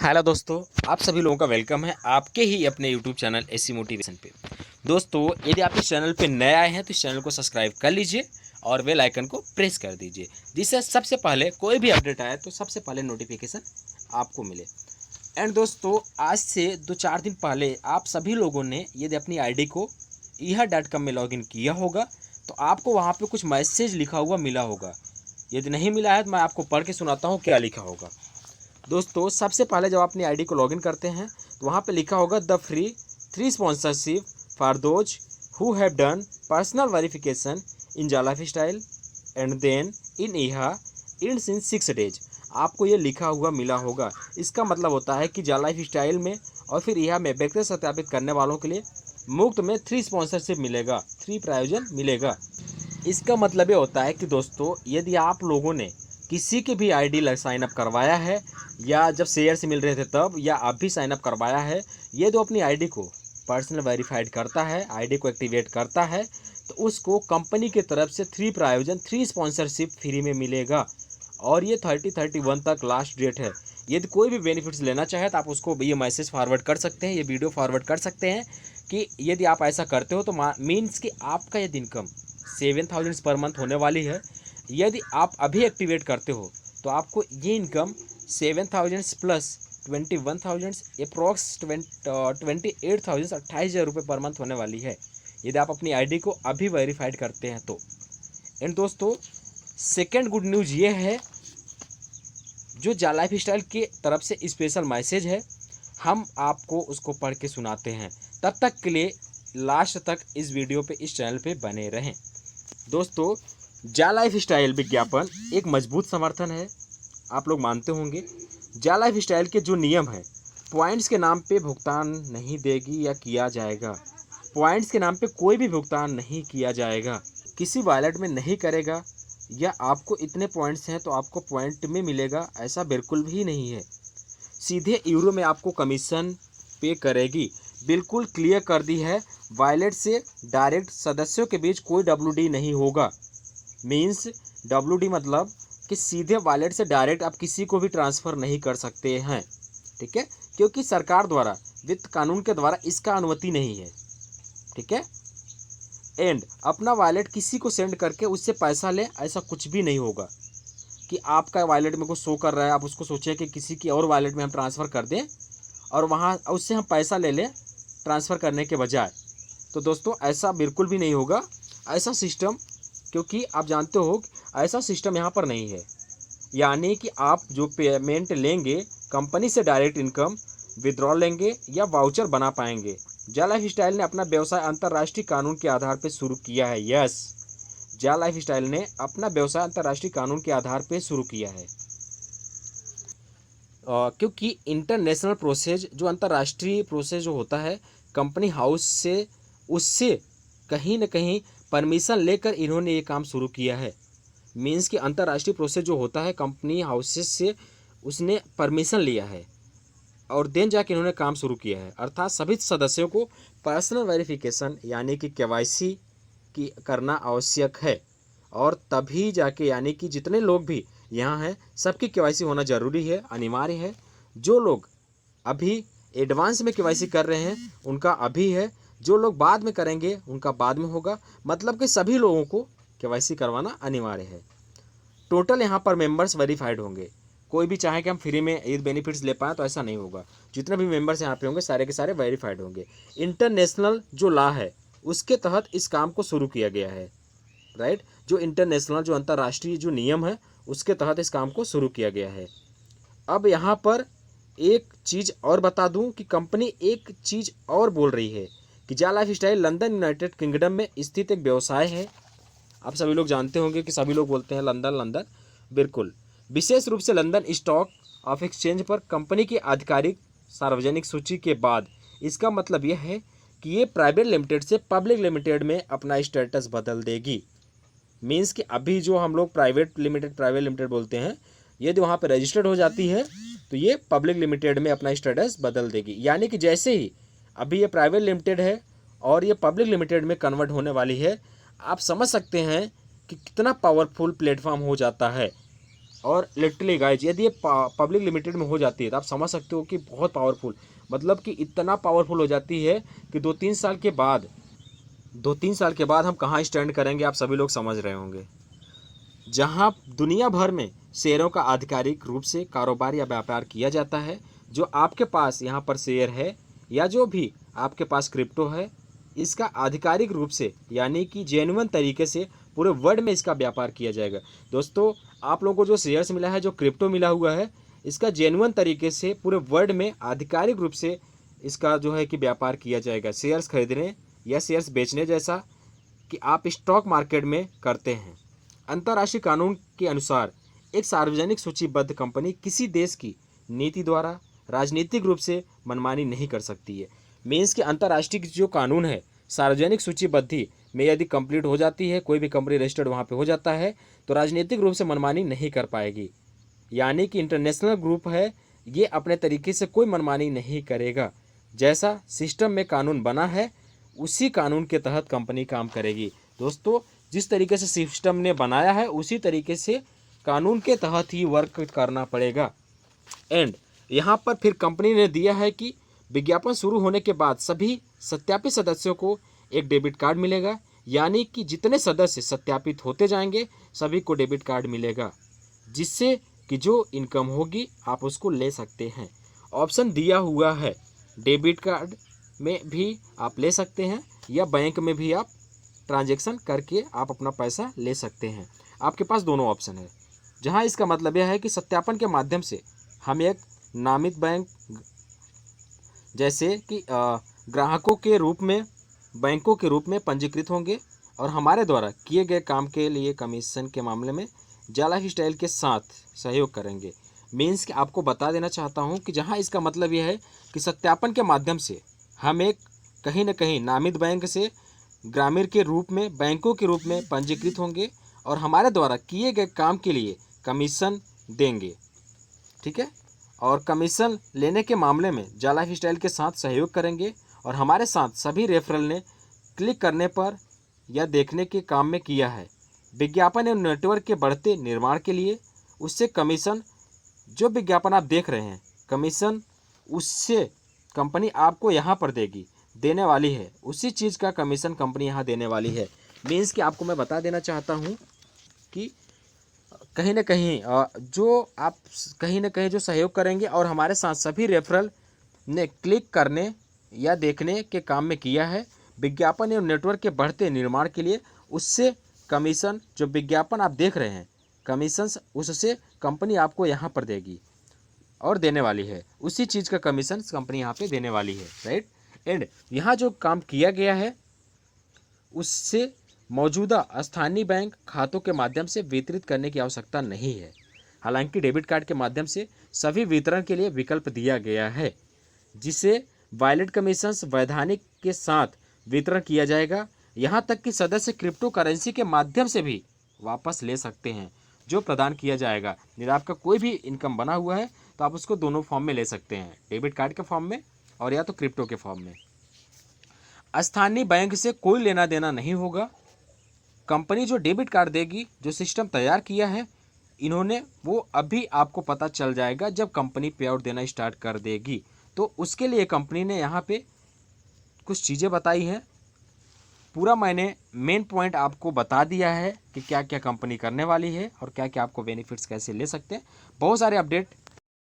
Hello दोस्तों, आप सभी लोगों का वेलकम है आपके ही अपने यूट्यूब चैनल एसी मोटिवेशन पे। दोस्तों, यदि आप इस चैनल पे नए आए हैं तो इस चैनल को सब्सक्राइब कर लीजिए और बेल आइकन को प्रेस कर दीजिए, जिससे सबसे पहले कोई भी अपडेट आए तो सबसे पहले नोटिफिकेशन आपको मिले। एंड दोस्तों, आज से 2-4 दिन पहले आप सभी लोगों ने यदि अपनी आईडी को EHA.com में लॉगिन किया होगा तो आपको वहाँ पे कुछ मैसेज लिखा हुआ मिला होगा। यदि नहीं मिला है तो मैं आपको पढ़ के सुनाता हूँ क्या लिखा होगा। दोस्तों, सबसे पहले जब अपनी आईडी को लॉगिन करते हैं तो वहाँ पे लिखा होगा the free 3 sponsorship for those who have done personal verification in जा lifestyle and then in EHA in 6 days. आपको ये लिखा हुआ मिला होगा। इसका मतलब होता है कि जा लाइफ स्टाइल में और फिर EHA में व्यक्तिगत सत्यापित करने वालों के लिए मुफ्त में 3 स्पॉन्सरशिप मिलेगा, 3 प्रायोजन मिलेगा। इसका मतलब ये होता है कि दोस्तों, यदि आप लोगों ने किसी की भी आईडी साइन अप करवाया है या जब शेयर से मिल रहे थे तब या अब भी साइन अप करवाया है, ये तो अपनी आईडी को पर्सनल वेरीफाइड करता है, आईडी को एक्टिवेट करता है, तो उसको कंपनी की तरफ से 3 प्रायोजन 3 स्पॉन्सरशिप फ्री में मिलेगा। और ये 30/31 तक लास्ट डेट है। यदि कोई भी बेनिफिट्स लेना चाहे तो आप उसको ये मैसेज फॉरवर्ड कर सकते हैं, ये वीडियो फॉरवर्ड कर सकते हैं कि यदि आप ऐसा करते हो तो मीन्स कि आपका यदि इनकम 7,000 पर मंथ होने वाली है। यदि आप अभी एक्टिवेट करते हो तो आपको ये इनकम 7,000 प्लस 21,000 अप्रॉक्स 28,000 28,000 रुपये पर मंथ होने वाली है, यदि आप अपनी आईडी को अभी वेरीफाइड करते हैं तो। एंड दोस्तों, सेकेंड गुड न्यूज़ ये है, जो जा लाइफ स्टाइल की तरफ से स्पेशल मैसेज है, हम आपको उसको पढ़ के सुनाते हैं। तब तक के लिए लास्ट तक इस वीडियो पे इस चैनल पे बने रहें। दोस्तों, जा लाइफ स्टाइल विज्ञापन एक मजबूत समर्थन है, आप लोग मानते होंगे। जा लाइफ स्टाइल के जो नियम है, पॉइंट्स के नाम पे भुगतान नहीं देगी या किया जाएगा। पॉइंट्स के नाम पे कोई भी भुगतान नहीं किया जाएगा, किसी वॉलेट में नहीं करेगा, या आपको इतने पॉइंट्स हैं तो आपको पॉइंट में मिलेगा, ऐसा बिल्कुल भी नहीं है। सीधे यूरो में आपको कमीशन पे करेगी, बिल्कुल क्लियर कर दी है। वॉलेट से डायरेक्ट सदस्यों के बीच कोई WD नहीं होगा। मीन्स WD मतलब कि सीधे वॉलेट से डायरेक्ट आप किसी को भी ट्रांसफ़र नहीं कर सकते हैं, ठीक है, क्योंकि सरकार द्वारा वित्त कानून के द्वारा इसका अनुमति नहीं है, ठीक है। एंड अपना वॉलेट किसी को सेंड करके उससे पैसा ले, ऐसा कुछ भी नहीं होगा कि आपका वॉलेट में कुछ शो कर रहा है, आप उसको सोचें कि किसी की और वॉलेट में हम ट्रांसफ़र कर दें और वहाँ उससे हम पैसा ले लें ट्रांसफ़र करने के बजाय। तो दोस्तों, ऐसा बिल्कुल भी नहीं होगा, ऐसा सिस्टम, क्योंकि आप जानते हो ऐसा सिस्टम यहाँ पर नहीं है। यानी कि आप जो पेमेंट लेंगे कंपनी से डायरेक्ट इनकम विड्रॉल लेंगे या वाउचर बना पाएंगे। जा लाइफ स्टाइल ने अपना व्यवसाय अंतर्राष्ट्रीय कानून के आधार पर शुरू किया है। यस, जा लाइफ स्टाइल ने अपना व्यवसाय अंतर्राष्ट्रीय कानून के आधार पर शुरू किया है, क्योंकि इंटरनेशनल प्रोसेस जो अंतर्राष्ट्रीय प्रोसेस जो होता है कंपनी हाउस से, उससे कहीं ना कहीं परमिशन लेकर इन्होंने ये काम शुरू किया है। मीन्स कि अंतर्राष्ट्रीय प्रोसेस जो होता है कंपनी हाउसेस से उसने परमिशन लिया है और देन जाके इन्होंने काम शुरू किया है। अर्थात सभी सदस्यों को पर्सनल वेरिफिकेशन यानी कि KYC की करना आवश्यक है, और तभी जाके, यानी कि जितने लोग भी यहाँ हैं सबकी KYC होना ज़रूरी है, अनिवार्य है। जो लोग अभी एडवांस में KYC कर रहे हैं उनका अभी है, जो लोग बाद में करेंगे उनका बाद में होगा। मतलब कि सभी लोगों को KYC करवाना अनिवार्य है। टोटल यहाँ पर मेंबर्स वेरीफाइड होंगे। कोई भी चाहे कि हम फ्री में ये बेनिफिट्स ले पाएँ तो ऐसा नहीं होगा। जितने भी मेंबर्स यहाँ पे होंगे सारे के सारे वेरीफाइड होंगे। इंटरनेशनल जो लॉ है उसके तहत इस काम को शुरू किया गया है, राइट। जो इंटरनेशनल जो अंतर्राष्ट्रीय जो नियम है उसके तहत इस काम को शुरू किया गया है। अब यहाँ पर एक चीज़ और बता दूं कि कंपनी एक चीज़ और बोल रही है कि जा life style London United kingdom में स्थित एक व्यवसाय है। आप सभी लोग जानते होंगे कि सभी लोग बोलते हैं लंदन लंदन, बिल्कुल। विशेष रूप से लंदन स्टॉक ऑफ एक्सचेंज पर कंपनी की आधिकारिक सार्वजनिक सूची के बाद इसका मतलब यह है कि ये प्राइवेट लिमिटेड से पब्लिक लिमिटेड में अपना स्टेटस बदल देगी। मीन्स कि अभी जो हम लोग प्राइवेट लिमिटेड बोलते हैं, यदि वहाँ पर रजिस्टर्ड हो जाती है तो ये पब्लिक लिमिटेड में अपना स्टेटस बदल देगी। यानी कि जैसे ही अभी ये प्राइवेट लिमिटेड है और ये पब्लिक लिमिटेड में कन्वर्ट होने वाली है, आप समझ सकते हैं कि कितना पावरफुल प्लेटफॉर्म हो जाता है। और लिटरली गाइज यदि ये पब्लिक लिमिटेड में हो जाती है तो आप समझ सकते हो कि बहुत पावरफुल, मतलब कि इतना पावरफुल हो जाती है कि 2-3 साल के बाद हम कहाँ स्टैंड करेंगे आप सभी लोग समझ रहे होंगे। जहाँ दुनिया भर में शेयरों का आधिकारिक रूप से कारोबार या व्यापार किया जाता है, जो आपके पास यहाँ पर शेयर है या जो भी आपके पास क्रिप्टो है, इसका आधिकारिक रूप से यानी कि जेन्युइन तरीके से पूरे वर्ल्ड में इसका व्यापार किया जाएगा। दोस्तों आप लोगों को जो शेयर्स मिला है, जो क्रिप्टो मिला हुआ है, इसका जेन्युइन तरीके से पूरे वर्ल्ड में आधिकारिक रूप से इसका जो है कि व्यापार किया जाएगा। शेयर्स खरीदने या शेयर्स बेचने जैसा कि आप स्टॉक मार्केट में करते हैं। अंतर्राष्ट्रीय कानून के अनुसार एक सार्वजनिक सूचीबद्ध कंपनी किसी देश की नीति द्वारा राजनीतिक रूप से मनमानी नहीं कर सकती है। मीन्स कि अंतर्राष्ट्रीय जो कानून है, सार्वजनिक सूचीबद्धी में यदि कंप्लीट हो जाती है, कोई भी कंपनी रजिस्टर्ड वहाँ पे हो जाता है, तो राजनीतिक रूप से मनमानी नहीं कर पाएगी। यानी कि इंटरनेशनल ग्रुप है, ये अपने तरीके से कोई मनमानी नहीं करेगा। जैसा सिस्टम में कानून बना है उसी कानून के तहत कंपनी काम करेगी। दोस्तों जिस तरीके से सिस्टम ने बनाया है उसी तरीके से कानून के तहत ही वर्क करना पड़ेगा। एंड यहाँ पर फिर कंपनी ने दिया है कि विज्ञापन शुरू होने के बाद सभी सत्यापित सदस्यों को एक डेबिट कार्ड मिलेगा, यानी कि जितने सदस्य सत्यापित होते जाएंगे सभी को डेबिट कार्ड मिलेगा, जिससे कि जो इनकम होगी आप उसको ले सकते हैं। ऑप्शन दिया हुआ है, डेबिट कार्ड में भी आप ले सकते हैं या बैंक में भी आप ट्रांजैक्शन करके आप अपना पैसा ले सकते हैं। आपके पास दोनों ऑप्शन है, जहां इसका मतलब यह है कि सत्यापन के माध्यम से हम एक नामित बैंक जैसे कि ग्राहकों के रूप में बैंकों के रूप में पंजीकृत होंगे और हमारे द्वारा किए गए काम के लिए कमीशन के मामले में जाला स्टाइल के साथ सहयोग करेंगे। मीन्स कि आपको बता देना चाहता हूं कि जहां इसका मतलब यह है कि सत्यापन के माध्यम से हम एक कहीं न कहीं नामित बैंक से ग्रामीण के रूप में बैंकों के रूप में पंजीकृत होंगे और हमारे द्वारा किए गए काम के लिए कमीशन देंगे। ठीक है, और कमीशन लेने के मामले में जाला स्टाइल के साथ सहयोग करेंगे और हमारे साथ सभी रेफरल ने क्लिक करने पर या देखने के काम में किया है। विज्ञापन एवं नेटवर्क के बढ़ते निर्माण के लिए उससे कमीशन, जो विज्ञापन आप देख रहे हैं कमीशन उससे कंपनी आपको यहाँ पर देने वाली है, उसी चीज़ का कमीशन कंपनी यहाँ देने वाली है। मीन्स कि आपको मैं बता देना चाहता हूँ कि कहीं न कहीं जो सहयोग करेंगे और हमारे साथ सभी रेफरल ने क्लिक करने या देखने के काम में किया है, विज्ञापन एवं नेटवर्क के बढ़ते निर्माण के लिए उससे कमीशन, जो विज्ञापन आप देख रहे हैं कमीशन, उससे कंपनी आपको यहाँ पर देगी और देने वाली है, उसी चीज़ का कमीशन कंपनी यहाँ पे देने वाली है। राइट। एंड यहाँ जो काम किया गया है उससे मौजूदा स्थानीय बैंक खातों के माध्यम से वितरित करने की आवश्यकता नहीं है। हालांकि डेबिट कार्ड के माध्यम से सभी वितरण के लिए विकल्प दिया गया है, जिसे वैलिड कमीशंस वैधानिक के साथ वितरण किया जाएगा। यहाँ तक कि सदस्य क्रिप्टो करेंसी के माध्यम से भी वापस ले सकते हैं, जो प्रदान किया जाएगा। यदि आपका कोई भी इनकम बना हुआ है तो आप उसको दोनों फॉर्म में ले सकते हैं, डेबिट कार्ड के फॉर्म में और या तो क्रिप्टो के फॉर्म में। स्थानीय बैंक से कोई लेना देना नहीं होगा। कंपनी जो डेबिट कार्ड देगी, जो सिस्टम तैयार किया है इन्होंने, वो अभी आपको पता चल जाएगा जब कंपनी पे आउट देना स्टार्ट कर देगी। तो उसके लिए कंपनी ने यहाँ पे कुछ चीज़ें बताई हैं। पूरा मैंने मेन पॉइंट आपको बता दिया है कि क्या क्या कंपनी करने वाली है और क्या क्या आपको बेनिफिट्स कैसे ले सकते हैं। बहुत सारे अपडेट